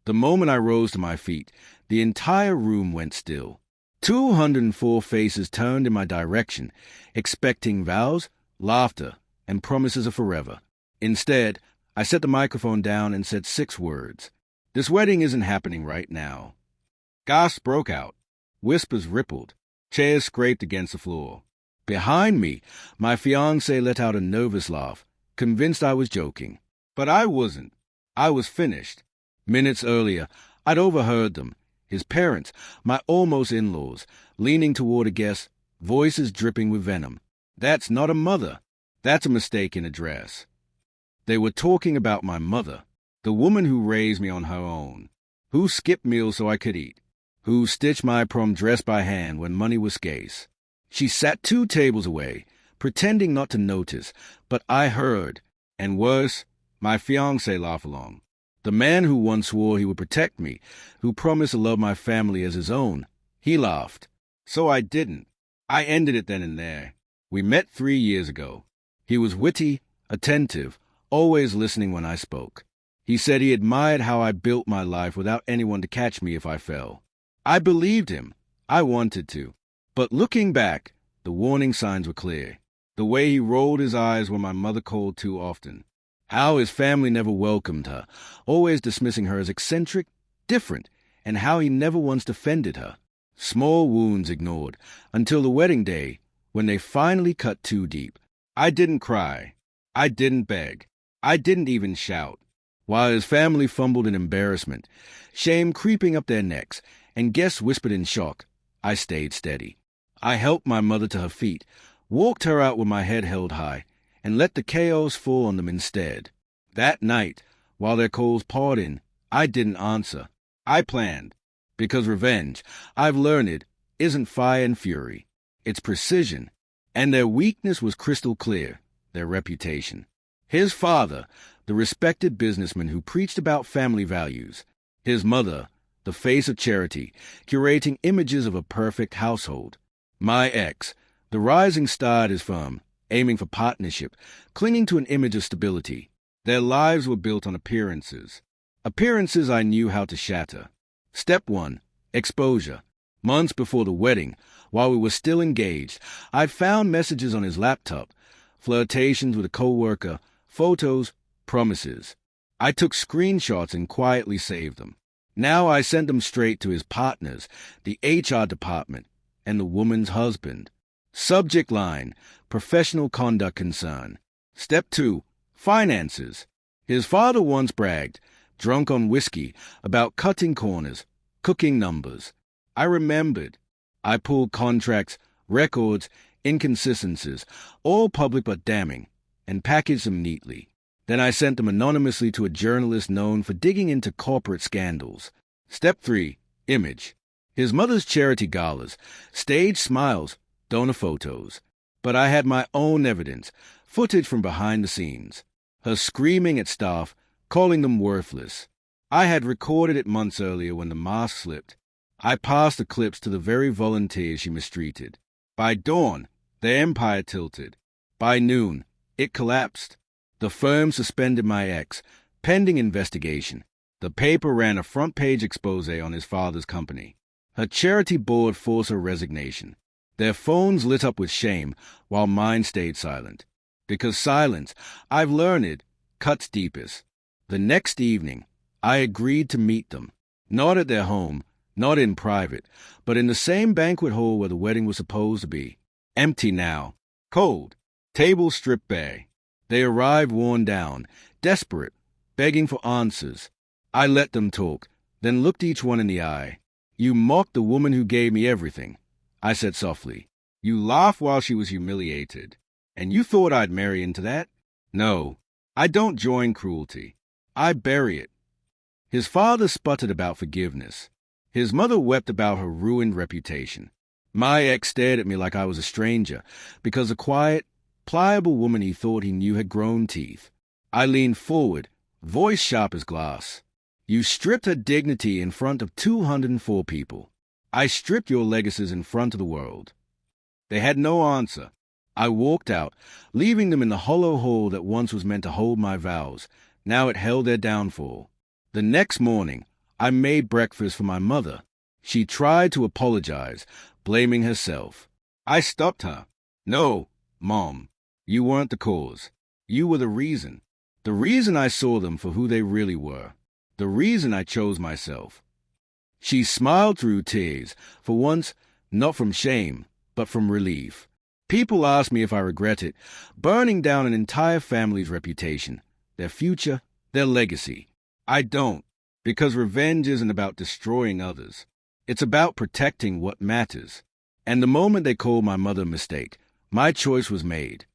The moment I rose to my feet, the entire room went still. 204 faces turned in my direction, expecting vows, laughter, and promises of forever. Instead, I set the microphone down and said 6 words. This wedding isn't happening right now. Gasps broke out. Whispers rippled. Chairs scraped against the floor. Behind me, my fiancé let out a nervous laugh, convinced I was joking. But I wasn't. I was finished. Minutes earlier, I'd overheard them, his parents, my almost in-laws, leaning toward a guest, voices dripping with venom. That's not a mother. That's a mistaken address. They were talking about my mother, the woman who raised me on her own, who skipped meals so I could eat, who stitched my prom dress by hand when money was scarce. She sat 2 tables away, pretending not to notice, but I heard, and worse, my fiancé laugh along. The man who once swore he would protect me, who promised to love my family as his own, he laughed. So I didn't. I ended it then and there. We met 3 years ago. He was witty, attentive, always listening when I spoke. He said he admired how I built my life without anyone to catch me if I fell. I believed him. I wanted to. But looking back, the warning signs were clear. The way he rolled his eyes when my mother called too often. How his family never welcomed her, always dismissing her as eccentric, different, and how he never once defended her. Small wounds ignored, until the wedding day, when they finally cut too deep. I didn't cry. I didn't beg. I didn't even shout. While his family fumbled in embarrassment, shame creeping up their necks, and guests whispered in shock, I stayed steady. I helped my mother to her feet, walked her out with my head held high, and let the chaos fall on them instead. That night, while their calls poured in, I didn't answer. I planned. Because revenge, I've learned, isn't fire and fury. It's precision. And their weakness was crystal clear, their reputation. His father, the respected businessman who preached about family values. His mother, the face of charity, curating images of a perfect household. My ex, the rising star at his firm, aiming for partnership, clinging to an image of stability. Their lives were built on appearances. Appearances I knew how to shatter. Step 1, exposure. Months before the wedding, while we were still engaged, I'd found messages on his laptop, flirtations with a co-worker, photos, promises. I took screenshots and quietly saved them. Now I sent them straight to his partners, the HR department, and the woman's husband. Subject line, professional conduct concern. Step 2, finances. His father once bragged, drunk on whiskey, about cutting corners, cooking numbers. I remembered. I pulled contracts, records, inconsistencies, all public but damning, and packaged them neatly. Then I sent them anonymously to a journalist known for digging into corporate scandals. Step 3, image. His mother's charity galas, staged smiles, donor photos. But I had my own evidence, footage from behind the scenes. Her screaming at staff, calling them worthless. I had recorded it months earlier when the mask slipped. I passed the clips to the very volunteers she mistreated. By dawn, the empire tilted. By noon, it collapsed. The firm suspended my ex, pending investigation. The paper ran a front-page expose on his father's company. Her charity board forced her resignation. Their phones lit up with shame, while mine stayed silent. Because silence, I've learned, cuts deepest. The next evening, I agreed to meet them. Not at their home, not in private, but in the same banquet hall where the wedding was supposed to be. Empty now. Cold. Tables stripped bare. They arrived worn down, desperate, begging for answers. I let them talk, then looked each one in the eye. You mocked the woman who gave me everything, I said softly. You laughed while she was humiliated. And you thought I'd marry into that? No, I don't join cruelty. I bury it. His father sputtered about forgiveness. His mother wept about her ruined reputation. My ex stared at me like I was a stranger, because the quiet, pliable woman he thought he knew had grown teeth. I leaned forward, voice sharp as glass. You stripped her dignity in front of 204 people. I stripped your legacies in front of the world. They had no answer. I walked out, leaving them in the hollow hall that once was meant to hold my vows. Now it held their downfall. The next morning, I made breakfast for my mother. She tried to apologize, blaming herself. I stopped her. No, Mom, you weren't the cause. You were the reason. The reason I saw them for who they really were. The reason I chose myself. She smiled through tears, for once, not from shame, but from relief. People ask me if I regret it, burning down an entire family's reputation, their future, their legacy. I don't, because revenge isn't about destroying others. It's about protecting what matters. And the moment they called my mother a mistake, my choice was made.